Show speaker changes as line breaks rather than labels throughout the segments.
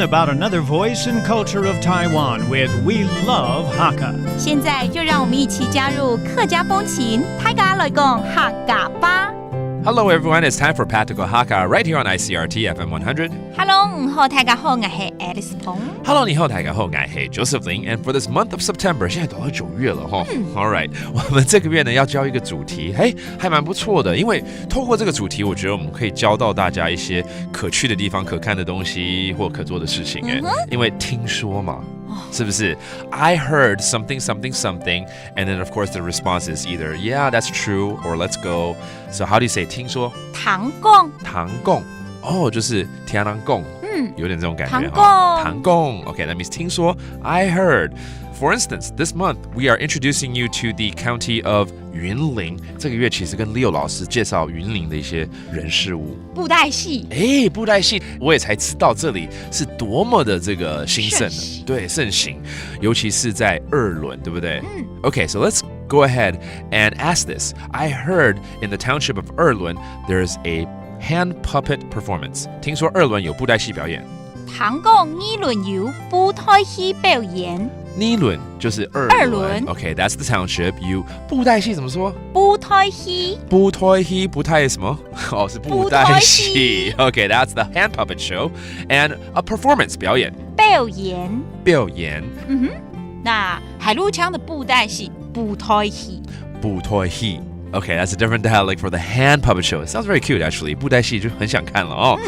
learn about another voice and culture of Taiwan with We Love Hakka.
现在就让我们一起加入客家风情，大家来讲客家吧。
Hello everyone, it's time for Practical Hakka right here on ICRT FM 100.
Hello， 好，大家好，我是 Alice 彭。
Hello， 你好，大家好，我是 Joseph Lin. And for this month of September， 现在都到9月了哈。All right， 我们这个月呢要教一个主题，还蛮不错的。因为透过这个主题，我觉得我们可以教到大家一些可去的地方、可看的东西或可做的事情。因为听说嘛。是不是 I heard something, something, something, and then of course the response is either yeah, that's true, or let's go. So how do you say 听说？
唐贡，
唐贡，就是天狼贡，有点这种感觉。
唐贡
Okay, that means 听说 I heard. For instance, this month we are introducing you to the county of 云林。这个月其实跟 Leo 老师介绍云林的一些人事物。
布袋戏，
布袋戏，我也才知道这里是多么的这个兴盛，对，盛行，尤其是在二轮，对不对？Okay, so let's go ahead and ask this. I heard in the township of 二轮 there's a hand puppet performance. 听说二轮有布袋戏表演。
唐贡呢轮有布袋戏表演。
呢轮就是二轮。Okay, that's the township. You 布袋戏怎么说？
布袋戏。
布袋戏，布袋什么？是布袋戏。Okay, that's the hand puppet show and a performance 表演。表演。
那海陆腔的布袋戏，布袋戏。
布袋戏。Okay, that's a different dialect for the hand puppet show. It sounds very cute, actually. 布袋戏就很想看了哦。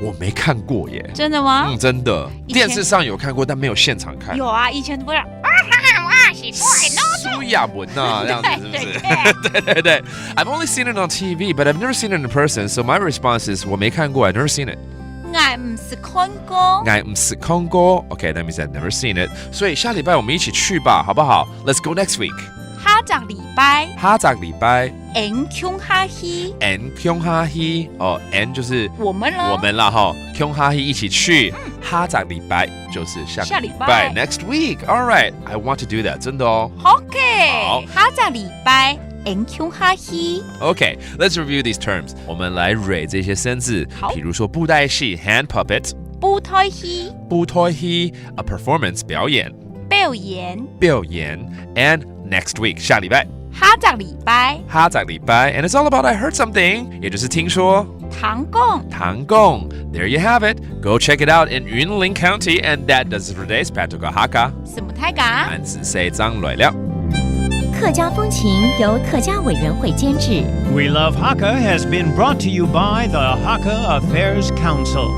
我没看过耶。
真的吗？
真的。电视上有看过，但没有现场看。
有啊，以前都不是
苏亚文啊，这样子是不是？对。I've only seen it on TV, but I've never seen it in person. So my response is 我没看过 I've never seen it.
我唔是看过。
我唔是看过。Okay, that means I've never seen it. 所以下礼拜我们一起去吧，好不好？ Let's go next week.
下个礼拜，N 穷哈希
，N 穷哈希，N 就是
我们
啦哈，穷哈希一起去，下个礼拜就是下礼拜 ，Next week, all right, I want to do that， 真的哦。
OK， 下个礼拜，N 穷哈希。
Okay, let's review these terms， 我们来蕊这些生字，比如说布袋戏 （hand puppet），
布袋戏
，a performance 表演 ，and next week 下礼拜，
下个礼拜
，and it's all about I heard something， 也就是听说。
唐
贡 There you have it. Go check it out in Yunlin County, and that does it for today's Practical Hakka.
什么太嘎？
俺只say 张来了。
客家风情由客家委员会监制。
We Love Hakka has been brought to you by the Hakka Affairs Council.